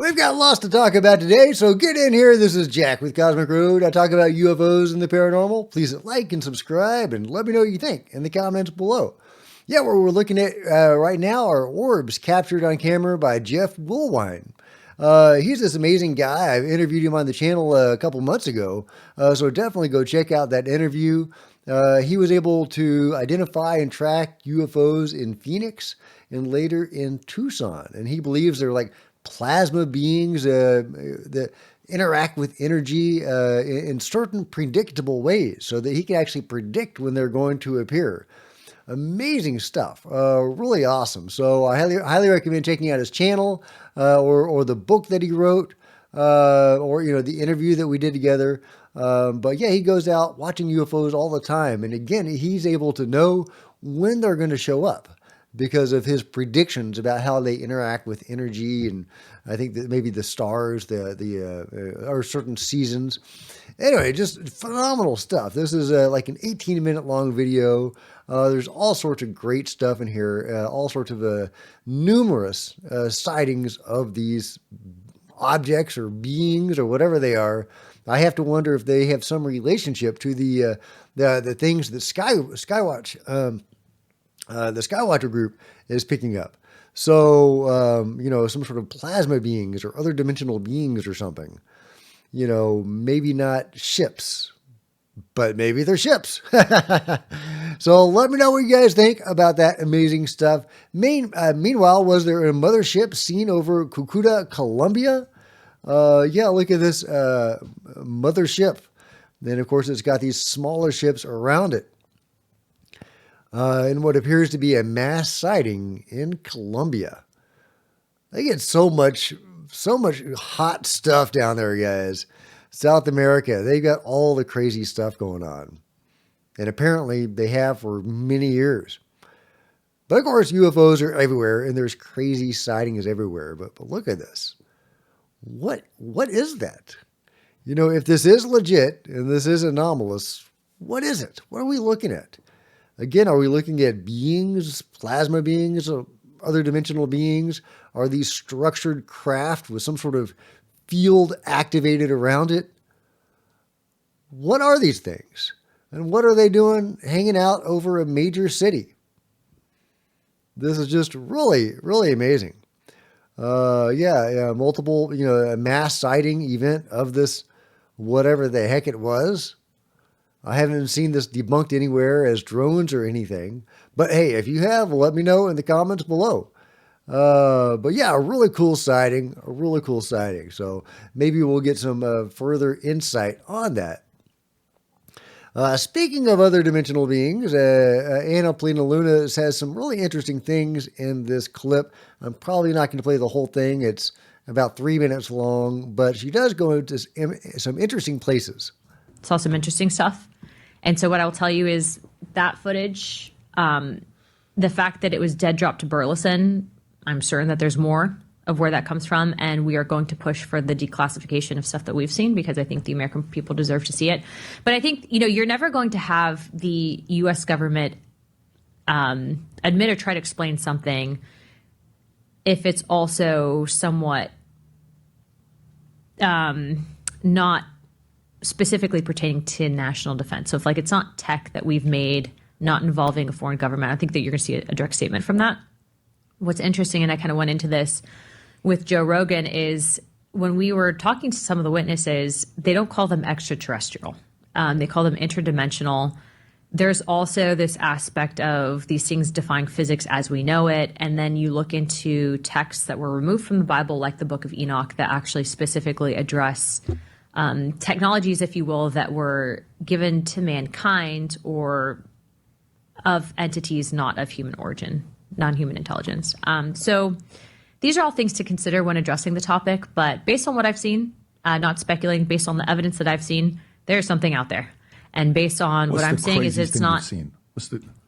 We've got lots to talk about today, so get in here. This is Jack with Cosmic Road. I talk about UFOs and the paranormal. Please like and subscribe and let me know what you think in the comments below. Yeah, what we're looking at right now are orbs captured on camera by Jeff Woolwine. He's this amazing guy. I interviewed him on the channel a couple months ago, so definitely go check out that interview. He was able to identify and track UFOs in Phoenix and later in Tucson, and he believes they're like plasma beings that interact with energy in certain predictable ways, so that he can actually predict when they're going to appear. Amazing stuff, really awesome. So I highly recommend checking out his channel or the book that he wrote, or the interview that we did together. But yeah, he goes out watching UFOs all the time, and again, he's able to know when they're going to show up because of his predictions about how they interact with energy, and I think that maybe the stars, or certain seasons. Anyway, just phenomenal stuff. This is like an 18-minute long video. There's all sorts of great stuff in here, all sorts of numerous sightings of these objects or beings or whatever they are. I have to wonder if they have some relationship to the things that Skywatch, the Skywatcher group is picking up. So, some sort of plasma beings or other dimensional beings or something. Maybe not ships, but maybe they're ships. So let me know what you guys think about that amazing stuff. Meanwhile, was there a mothership seen over Cucuta, Colombia? Yeah, look at this mothership. Then, of course, it's got these smaller ships around it. In what appears to be a mass sighting in Colombia. They get so much hot stuff down there, guys. South America, they got all the crazy stuff going on. And apparently they have for many years. But of course, UFOs are everywhere, and there's crazy sightings everywhere. But look at this. What is that? If this is legit and this is anomalous, what is it? What are we looking at? Again, are we looking at beings, plasma beings, or other dimensional beings? Are these structured craft with some sort of field activated around it? What are these things? And what are they doing hanging out over a major city? This is just really, really amazing. Multiple, a mass sighting event of this, whatever the heck it was. I haven't seen this debunked anywhere as drones or anything. But hey, if you have, let me know in the comments below. But yeah, a really cool sighting, So maybe we'll get some further insight on that. Speaking of other dimensional beings, Anna Polina Luna has some really interesting things in this clip. I'm probably not going to play the whole thing. It's about 3 minutes long, but she does go into some interesting places. Saw some interesting stuff. And so what I'll tell you is that footage, the fact that it was dead drop to Burleson, I'm certain that there's more of where that comes from, and we are going to push for the declassification of stuff that we've seen because I think the American people deserve to see it. But I think, you're never going to have the U.S. government admit or try to explain something if it's also somewhat not specifically pertaining to national defense. So if it's not tech that we've made, not involving a foreign government, I think that you're going to see a direct statement from that. What's interesting, and I kind of went into this with Joe Rogan, is when we were talking to some of the witnesses, they don't call them extraterrestrial. They call them interdimensional. There's also this aspect of these things defying physics as we know it. And then you look into texts that were removed from the Bible, like the Book of Enoch, that actually specifically address technologies, if you will, that were given to mankind or of entities not of human origin, non-human intelligence. So these are all things to consider when addressing the topic. But based on what I've seen, not speculating, based on the evidence that I've seen, there's something out there. And based on what I'm saying is it's not.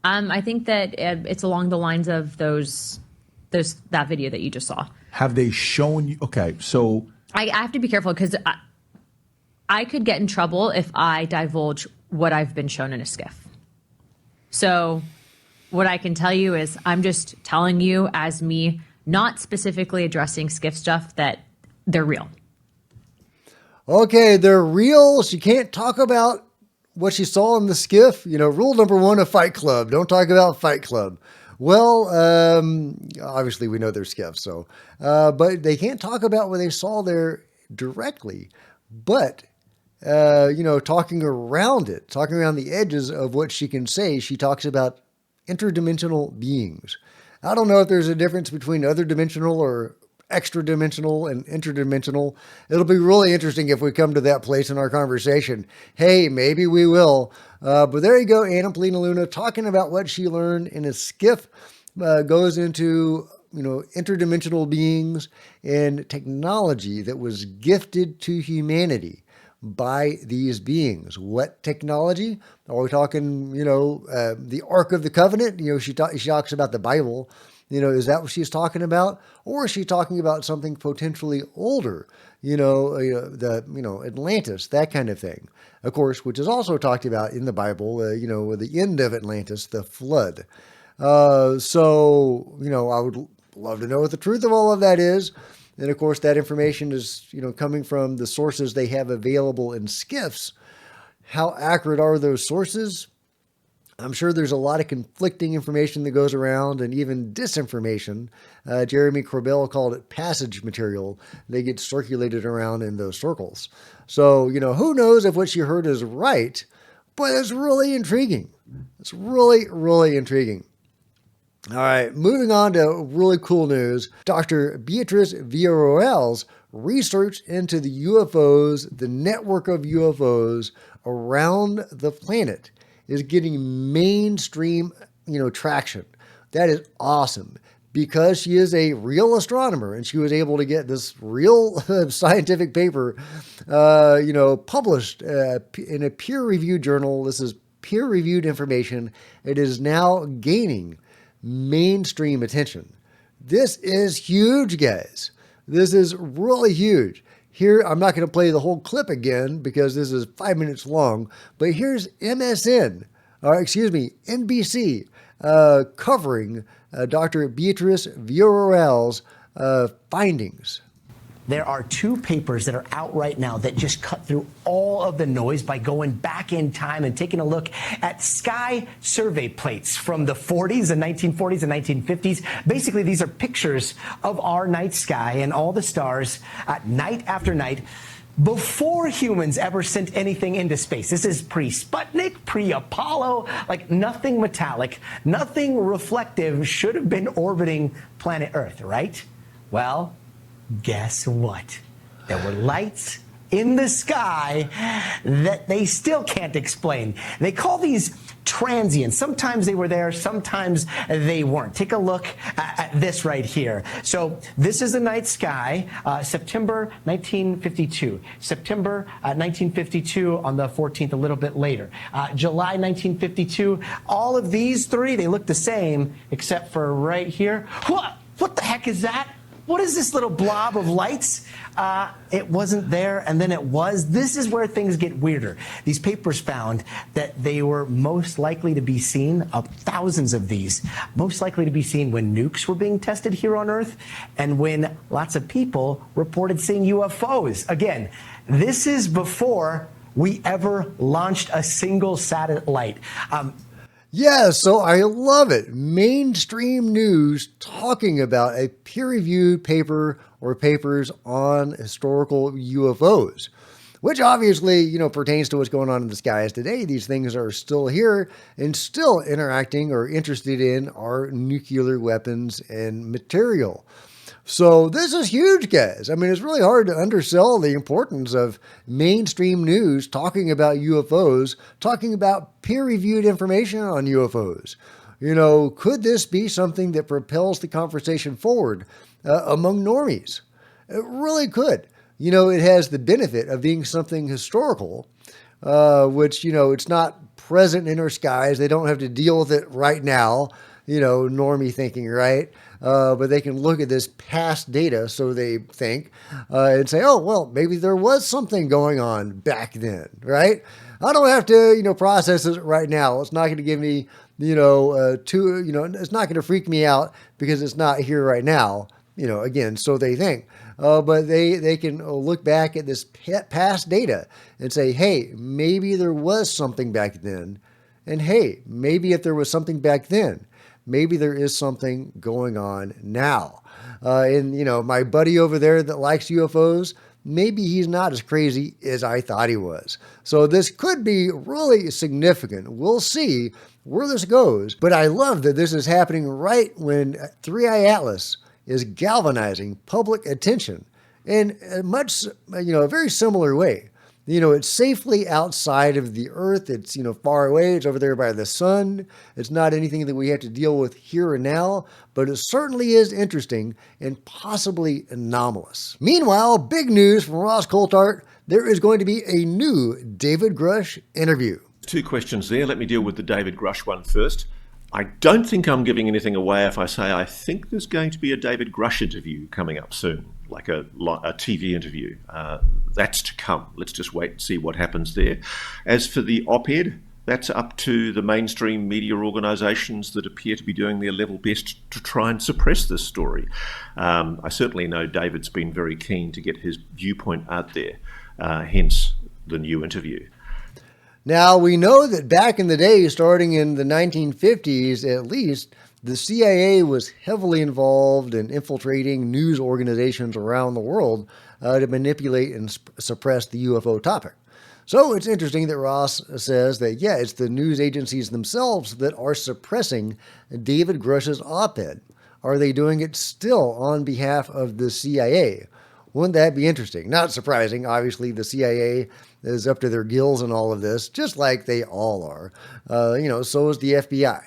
I think that it's along the lines of that video that you just saw. Have they shown you? Okay, so I have to be careful because I could get in trouble if I divulge what I've been shown in a skiff. So what I can tell you is I'm just telling you as me not specifically addressing skiff stuff that they're real. Okay, they're real. She can't talk about what she saw in the skiff. Rule number 1 of Fight Club: don't talk about Fight Club. Well, obviously we know they're skiffs, so but they can't talk about what they saw there directly. But talking around it, talking around the edges of what she can say, she talks about interdimensional beings. I don't know if there's a difference between other dimensional or extra dimensional and interdimensional. It'll be really interesting if we come to that place in our conversation. Hey, maybe we will. But there you go, Anna Polina Luna talking about what she learned in a skiff, goes into interdimensional beings and technology that was gifted to humanity by these beings. What technology? Are we talking, the Ark of the Covenant? She talks about the Bible. Is that what she's talking about? Or is she talking about something potentially older? Atlantis, that kind of thing. Of course, which is also talked about in the Bible, the end of Atlantis, the flood. So I would love to know what the truth of all of that is. And of course, that information is, coming from the sources they have available in skiffs. How accurate are those sources? I'm sure there's a lot of conflicting information that goes around and even disinformation. Jeremy Corbell called it passage material. They get circulated around in those circles. So, who knows if what she heard is right, but it's really intriguing. It's really, really intriguing. All right, moving on to really cool news. Dr. Beatrice Villarroel's research into the UFOs, the network of UFOs around the planet, is getting mainstream, traction. That is awesome because she is a real astronomer and she was able to get this real scientific paper, published in a peer-reviewed journal. This is peer-reviewed information. It is now gaining mainstream attention. This is huge, guys. This is really huge. Here, I'm not going to play the whole clip again because this is 5 minutes long, but here's NBC, covering Dr. Beatrice Villarroel's findings. There are 2 papers that are out right now that just cut through all of the noise by going back in time and taking a look at sky survey plates from the 40s, the 1940s and 1950s. Basically, these are pictures of our night sky and all the stars night after night before humans ever sent anything into space. This is pre-Sputnik, pre-Apollo, like nothing metallic, nothing reflective should have been orbiting planet Earth, right? Well, guess what? There were lights in the sky that they still can't explain. They call these transient. Sometimes they were there, sometimes they weren't. Take a look at this right here. So this is the night sky, September 1952. September 1952 on the 14th, a little bit later. July 1952. All of these 3, they look the same, except for right here. What the heck is that? What is this little blob of lights? It wasn't there, and then it was. This is where things get weirder. These papers found that they were most likely to be seen, thousands of these, most likely to be seen when nukes were being tested here on Earth and when lots of people reported seeing UFOs. Again, this is before we ever launched a single satellite. Yeah, so I love it. Mainstream news talking about a peer-reviewed paper or papers on historical UFOs, which obviously, pertains to what's going on in the skies today. These things are still here and still interacting or interested in our nuclear weapons and material. So this is huge, guys. I mean, it's really hard to undersell the importance of mainstream news talking about UFOs, talking about peer-reviewed information on UFOs. Could this be something that propels the conversation forward among normies? It really could. It has the benefit of being something historical, which, it's not present in our skies. They don't have to deal with it right now, normie thinking, right? But they can look at this past data, so they think, and say, oh, well, maybe there was something going on back then, right? I don't have to, process it right now. It's not going to give me, it's not going to freak me out because it's not here right now. again, so they think. But they can look back at this past data and say, hey, maybe there was something back then. And hey, maybe if there was something back then, maybe there is something going on now. And, my buddy over there that likes UFOs, maybe he's not as crazy as I thought he was. So this could be really significant. We'll see where this goes. But I love that this is happening right when 3i Atlas is galvanizing public attention in a much, a very similar way. It's safely outside of the Earth. It's, far away. It's over there by the sun. It's not anything that we have to deal with here and now, but it certainly is interesting and possibly anomalous. Meanwhile, big news from Ross Coulthart. There is going to be a new David Grusch interview. Two questions there. Let me deal with the David Grusch one first. I don't think I'm giving anything away if I say I think there's going to be a David Grusch interview coming up soon, like a TV interview. That's to come. Let's just wait and see what happens there. As for the op-ed, that's up to the mainstream media organisations that appear to be doing their level best to try and suppress this story. I certainly know David's been very keen to get his viewpoint out there, hence the new interview. Now, we know that back in the day, starting in the 1950s at least, the CIA was heavily involved in infiltrating news organizations around the world to manipulate and suppress the UFO topic. So it's interesting that Ross says that, yeah, it's the news agencies themselves that are suppressing David Grusch's op-ed. Are they doing it still on behalf of the CIA? Wouldn't that be interesting? Not surprising. Obviously, the CIA is up to their gills in all of this, just like they all are. So is the FBI.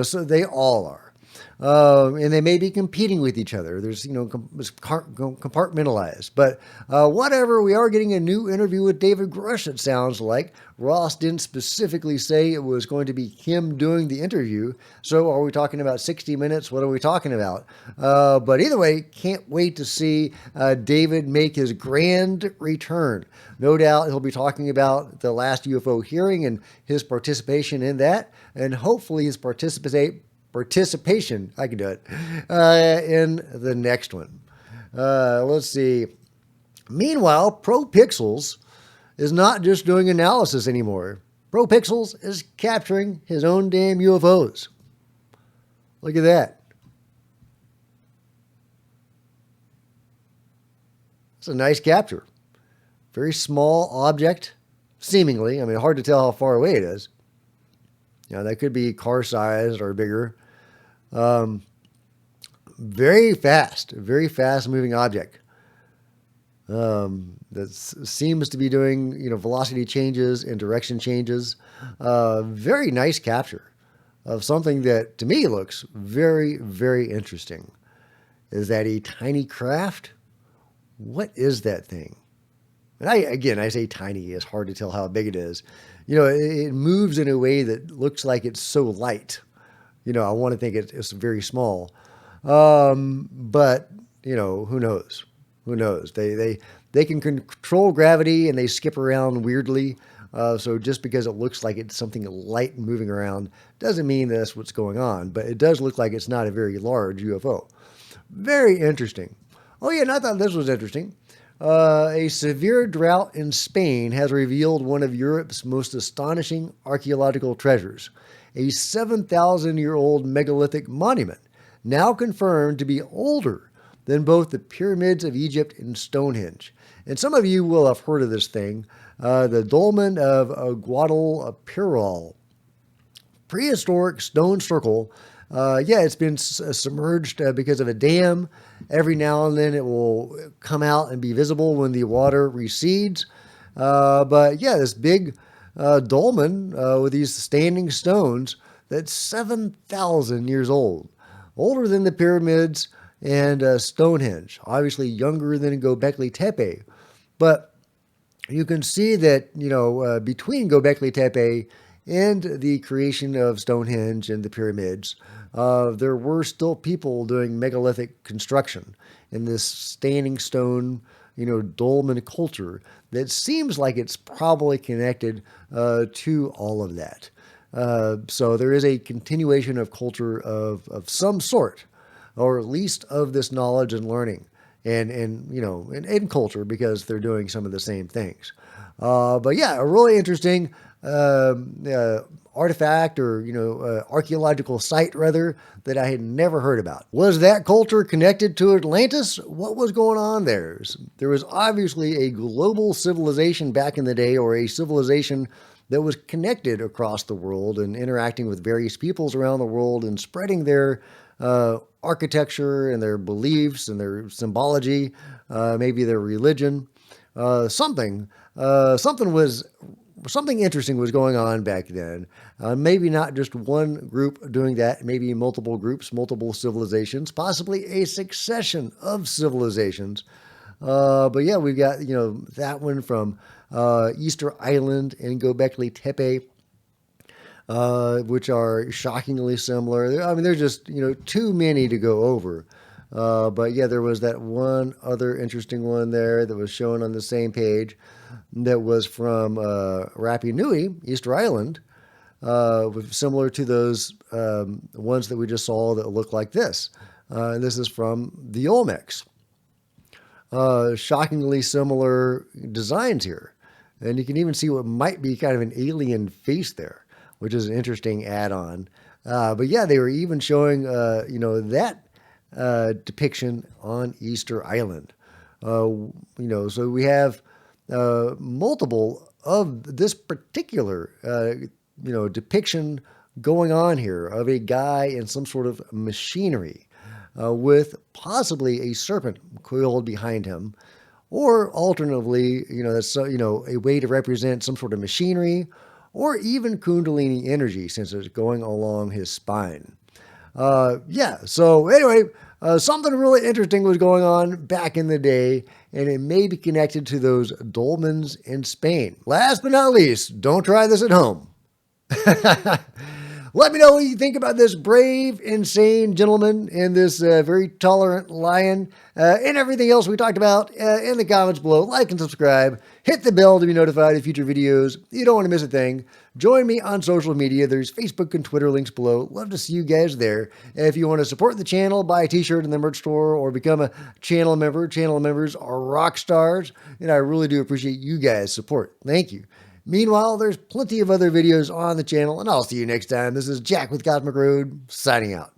So they all are. And they may be competing with each other. There's, compartmentalized. But whatever, we are getting a new interview with David Grusch, it sounds like. Ross didn't specifically say it was going to be him doing the interview. So are we talking about 60 minutes? What are we talking about? But either way, can't wait to see David make his grand return. No doubt he'll be talking about the last UFO hearing and his participation in that, and hopefully his participation, I can do it, in the next one. Let's see. Meanwhile, ProPixels is not just doing analysis anymore. ProPixels is capturing his own damn UFOs. Look at that. It's a nice capture. Very small object, seemingly. I mean, hard to tell how far away it is. That could be car-sized or bigger. Very fast moving object. That seems to be doing, velocity changes and direction changes. Very nice capture of something that to me looks very, very interesting. Is that a tiny craft? What is that thing? And I say tiny. It's hard to tell how big it is. It moves in a way that looks like it's so light. I want to think it's very small. But, who knows? Who knows? They can control gravity and they skip around weirdly. So just because it looks like it's something light and moving around doesn't mean that's what's going on. But it does look like it's not a very large UFO. Very interesting. Oh, yeah, and I thought this was interesting. A severe drought in Spain has revealed one of Europe's most astonishing archaeological treasures, a 7,000-year-old megalithic monument, now confirmed to be older than both the pyramids of Egypt and Stonehenge. And some of you will have heard of this thing, the dolmen of Guadalperal, prehistoric stone circle. It's been submerged because of a dam. Every now and then it will come out and be visible when the water recedes. This big dolmen with these standing stones that's 7,000 years old, older than the pyramids and Stonehenge, obviously younger than Göbekli Tepe. But you can see that, between Göbekli Tepe and the creation of Stonehenge and the pyramids, there were still people doing megalithic construction in this standing stone, dolmen culture that seems like it's probably connected to all of that. So there is a continuation of culture of some sort. or at least of this knowledge and learning and culture, because they're doing some of the same things. But yeah, a really interesting artifact, or archaeological site rather, that I had never heard about. Was that culture connected to Atlantis? What was going on there? There was obviously a global civilization back in the day, or a civilization that was connected across the world and interacting with various peoples around the world and spreading their architecture and their beliefs and their symbology, maybe their religion. Something interesting was going on back then. Maybe not just one group doing that, maybe multiple groups, multiple civilizations, possibly a succession of civilizations. But yeah, we've got, that one from Easter Island and Göbekli Tepe, which are shockingly similar. I mean, there's just, too many to go over. But yeah, there was that one other interesting one there that was shown on the same page that was from Rapa Nui, Easter Island, similar to those ones that we just saw that look like this. And this is from the Olmecs. Shockingly similar designs here. And you can even see what might be kind of an alien face there, which is an interesting add-on. But yeah, they were even showing, that depiction on Easter Island. So we have multiple of this particular, depiction going on here of a guy in some sort of machinery with possibly a serpent coiled behind him, or alternatively, that's a way to represent some sort of machinery, or even Kundalini energy, since it's going along his spine. So anyway, something really interesting was going on back in the day, and it may be connected to those dolmens in Spain. Last but not least, don't try this at home. Let me know what you think about this brave, insane gentleman and this very tolerant lion, and everything else we talked about in the comments below. Like and subscribe. Hit the bell to be notified of future videos. You don't want to miss a thing. Join me on social media. There's Facebook and Twitter links below. Love to see you guys there. If you want to support the channel, buy a t-shirt in the merch store or become a channel member. Channel members are rock stars, and I really do appreciate you guys' support. Thank you. Meanwhile, there's plenty of other videos on the channel, and I'll see you next time. This is Jack with Cosmic Road, signing out.